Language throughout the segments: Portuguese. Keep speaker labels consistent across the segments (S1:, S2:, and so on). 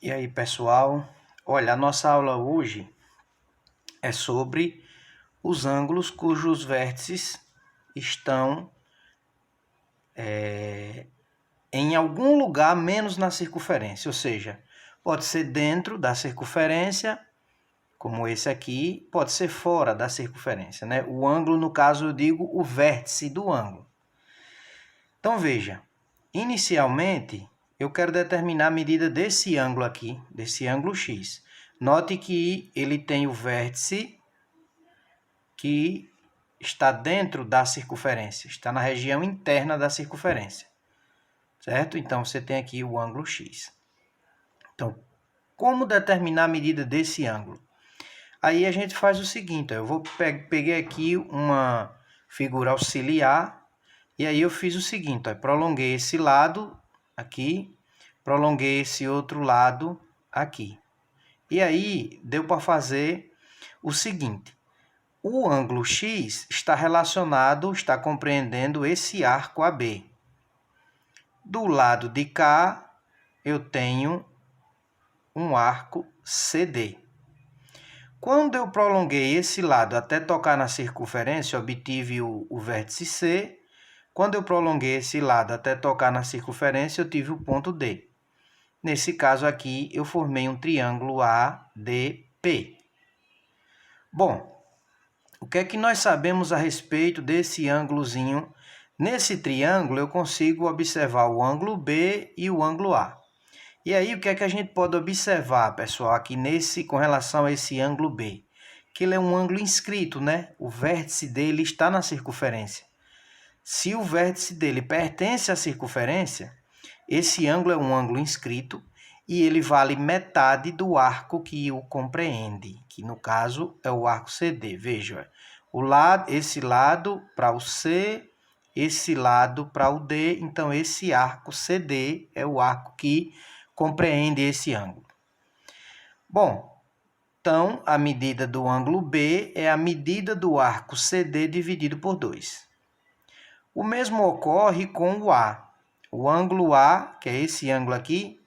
S1: E aí, pessoal? Olha, a nossa aula hoje é sobre os ângulos cujos vértices estão em algum lugar menos na circunferência, ou seja, pode ser dentro da circunferência, como esse aqui, pode ser fora da circunferência, né? O ângulo, no caso, eu digo o vértice do ângulo. Então, veja, inicialmente, eu quero determinar a medida desse ângulo aqui, desse ângulo x. Note que ele tem o vértice que está dentro da circunferência, está na região interna da circunferência, certo? Então, você tem aqui o ângulo x. Então, como determinar a medida desse ângulo? Aí a gente faz o seguinte, eu peguei aqui uma figura auxiliar, e aí eu fiz o seguinte, prolonguei esse lado aqui, prolonguei esse outro lado aqui. E aí deu para fazer o seguinte, o ângulo x está relacionado, está compreendendo esse arco AB. Do lado de cá, eu tenho um arco CD. Quando eu prolonguei esse lado até tocar na circunferência, obtive o vértice C. Quando eu prolonguei esse lado até tocar na circunferência, eu tive o ponto D. Nesse caso aqui, eu formei um triângulo ADP. Bom, o que é que nós sabemos a respeito desse ângulozinho? Nesse triângulo, eu consigo observar o ângulo B e o ângulo A. E aí, o que é que a gente pode observar, pessoal, aqui com relação a esse ângulo B? Que ele é um ângulo inscrito, né? O vértice dele está na circunferência. Se o vértice dele pertence à circunferência, esse ângulo é um ângulo inscrito e ele vale metade do arco que o compreende, que no caso é o arco CD. Veja, esse lado para o C, esse lado para o D, então esse arco CD é o arco que compreende esse ângulo. Bom, então a medida do ângulo B é a medida do arco CD dividido por 2. O mesmo ocorre com o A. O ângulo A, que é esse ângulo aqui,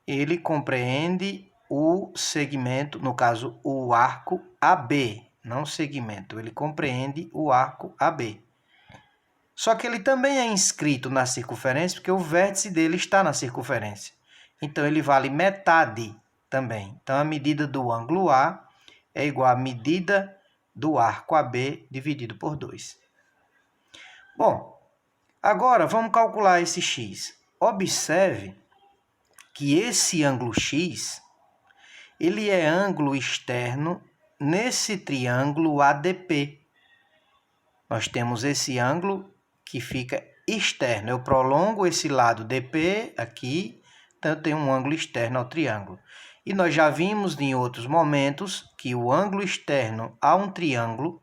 S1: ele compreende o segmento, no caso o arco AB, não segmento, ele compreende o arco AB. Só que ele também é inscrito na circunferência, porque o vértice dele está na circunferência. Então, ele vale metade também. Então, a medida do ângulo A é igual à medida do arco AB dividido por 2. Bom, agora vamos calcular esse x. Observe que esse ângulo x, ele é ângulo externo nesse triângulo ADP. Nós temos esse ângulo que fica externo. Eu prolongo esse lado DP aqui, então eu tenho um ângulo externo ao triângulo. E nós já vimos em outros momentos que o ângulo externo a um triângulo,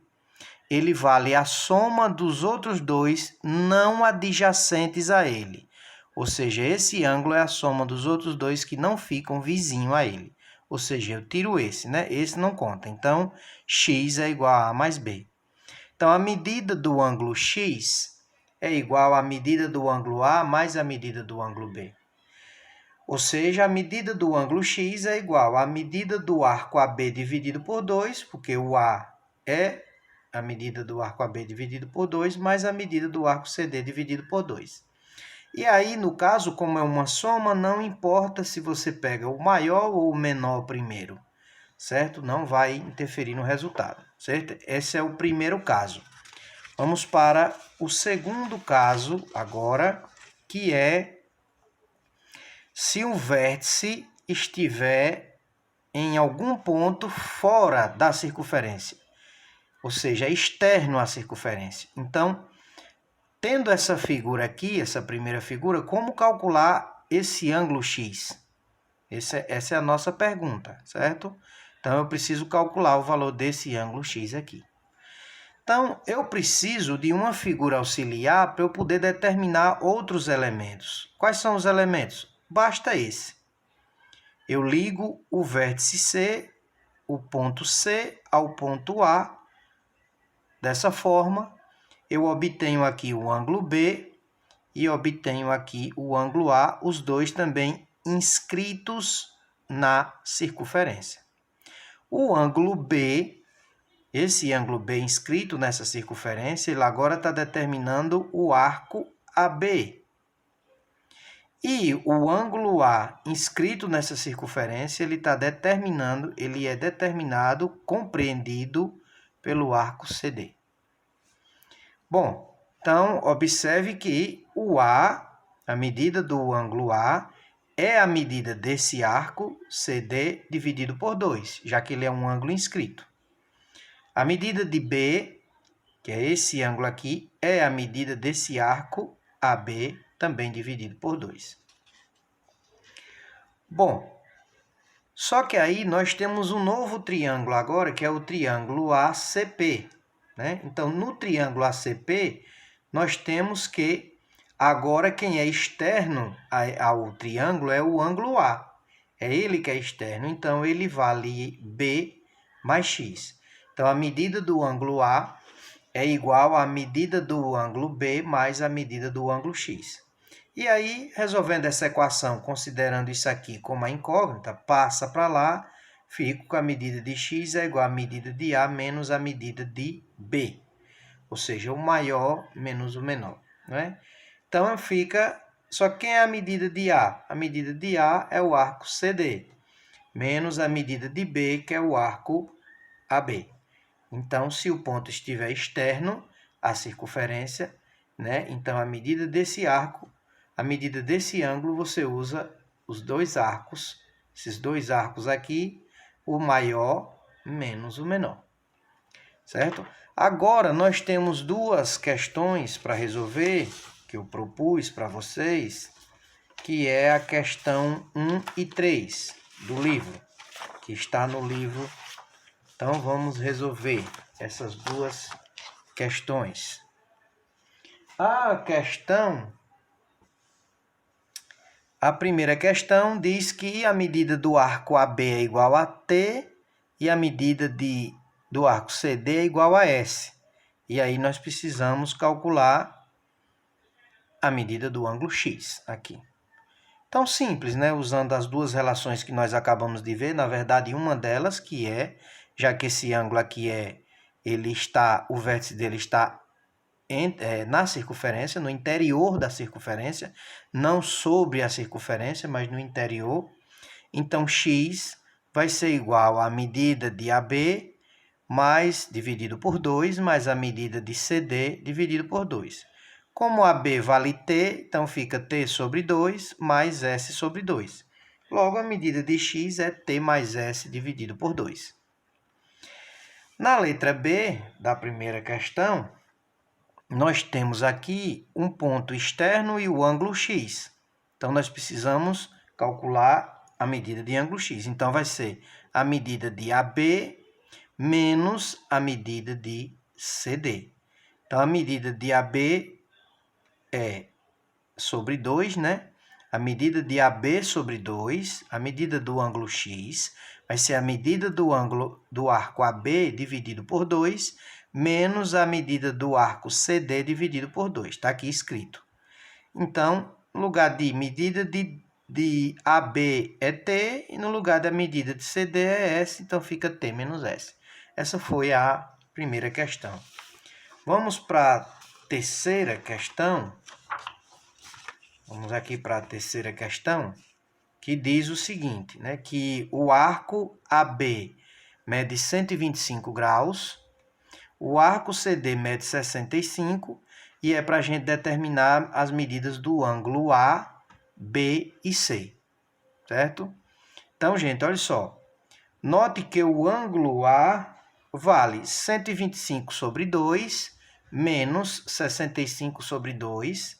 S1: ele vale a soma dos outros dois não adjacentes a ele. Ou seja, esse ângulo é a soma dos outros dois que não ficam vizinho a ele. Ou seja, eu tiro esse, né? Esse não conta. Então, x é igual a A mais B. Então, a medida do ângulo x é igual à medida do ângulo A mais a medida do ângulo B. Ou seja, a medida do ângulo x é igual à medida do arco AB dividido por 2, porque o A é a medida do arco AB dividido por 2, mais a medida do arco CD dividido por 2. E aí, no caso, como é uma soma, não importa se você pega o maior ou o menor primeiro, certo? Não vai interferir no resultado, certo? Esse é o primeiro caso. Vamos para o segundo caso agora, que é se o vértice estiver em algum ponto fora da circunferência, ou seja, externo à circunferência. Então, tendo essa figura aqui, essa primeira figura, como calcular esse ângulo x? Essa é a nossa pergunta, certo? Então, eu preciso calcular o valor desse ângulo x aqui. Então, eu preciso de uma figura auxiliar para eu poder determinar outros elementos. Quais são os elementos? Basta esse. Eu ligo o vértice C, o ponto C, ao ponto A. Dessa forma, eu obtenho aqui o ângulo B e obtenho aqui o ângulo A, os dois também inscritos na circunferência. O ângulo B, esse ângulo B inscrito nessa circunferência, ele agora está determinando o arco AB. E o ângulo A inscrito nessa circunferência, ele é determinado, compreendido pelo arco CD. Bom, então observe que o A, a medida do ângulo A, é a medida desse arco CD dividido por 2, já que ele é um ângulo inscrito. A medida de B, que é esse ângulo aqui, é a medida desse arco AB, também dividido por 2. Bom, só que aí nós temos um novo triângulo agora, que é o triângulo ACP, né? Então, no triângulo ACP, nós temos que agora quem é externo ao triângulo é o ângulo A. É ele que é externo, então ele vale B mais X. Então, a medida do ângulo A é igual à medida do ângulo B mais a medida do ângulo X. E aí, resolvendo essa equação, considerando isso aqui como a incógnita, passa para lá, fico com a medida de x é igual à medida de A menos a medida de B. Ou seja, o maior menos o menor, né? Então, fica... Só que quem é a medida de A? A medida de A é o arco CD, menos a medida de B, que é o arco AB. Então, se o ponto estiver externo à circunferência, né? Então, a medida desse arco, a medida desse ângulo, você usa os dois arcos, esses dois arcos aqui, o maior menos o menor, certo? Agora, nós temos duas questões para resolver, que eu propus para vocês, que é a questão 1 e 3 do livro, que está no livro. Então, vamos resolver essas duas questões. A primeira questão diz que a medida do arco AB é igual a T e a medida do arco CD é igual a S. E aí nós precisamos calcular a medida do ângulo X aqui. Então, simples, né? Usando as duas relações que nós acabamos de ver, na verdade, uma delas que é, já que esse ângulo aqui o vértice dele está na circunferência, no interior da circunferência, não sobre a circunferência, mas no interior. Então, x vai ser igual à medida de AB dividido por 2, mais a medida de CD dividido por 2. Como AB vale T, então fica T sobre 2 mais S sobre 2. Logo, a medida de x é T mais S dividido por 2. Na letra B da primeira questão, nós temos aqui um ponto externo e o ângulo x. Então, nós precisamos calcular a medida de ângulo x. Então, vai ser a medida de AB menos a medida de CD. Então, a medida de AB é sobre 2, né? A medida de AB sobre 2, a medida do ângulo x, vai ser a medida do ângulo do arco AB dividido por 2, menos a medida do arco CD dividido por 2. Está aqui escrito. Então, no lugar de medida de AB é T, e no lugar da medida de CD é S, então fica T menos S. Essa foi a primeira questão. Vamos para a terceira questão. Vamos aqui para a terceira questão, que diz o seguinte, né? Que o arco AB mede 125 graus, o arco CD mede 65 e é para a gente determinar as medidas do ângulo A, B e C, certo? Então, gente, olha só. Note que o ângulo A vale 125 sobre 2 menos 65 sobre 2.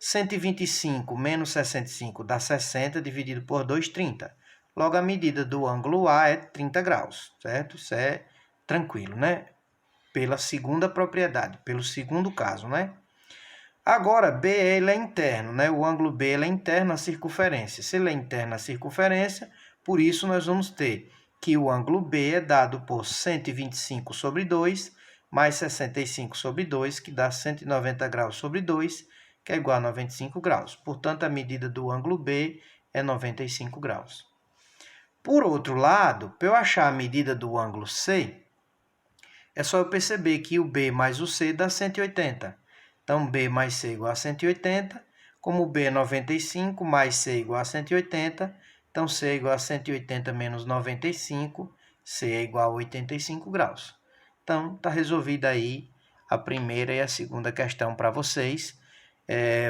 S1: 125 menos 65 dá 60, dividido por 2, 30. Logo, a medida do ângulo A é 30 graus, certo? Isso é tranquilo, né? Pela segunda propriedade, pelo segundo caso, né? Agora, B ele é interno, né? O ângulo B ele é interno à circunferência. Se ele é interno à circunferência, por isso nós vamos ter que o ângulo B é dado por 125 sobre 2, mais 65 sobre 2, que dá 190 graus sobre 2, que é igual a 95 graus. Portanto, a medida do ângulo B é 95 graus. Por outro lado, para eu achar a medida do ângulo C, é só eu perceber que o B mais o C dá 180. Então, B mais C igual a 180. Como B é 95, mais C igual a 180. Então, C é igual a 180 menos 95. C é igual a 85 graus. Então, está resolvida aí a primeira e a segunda questão para vocês.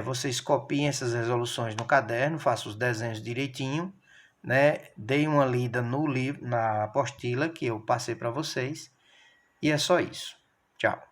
S1: Vocês copiem essas resoluções no caderno, façam os desenhos direitinho, né? Deem uma lida no livro, na apostila que eu passei para vocês. E é só isso. Tchau.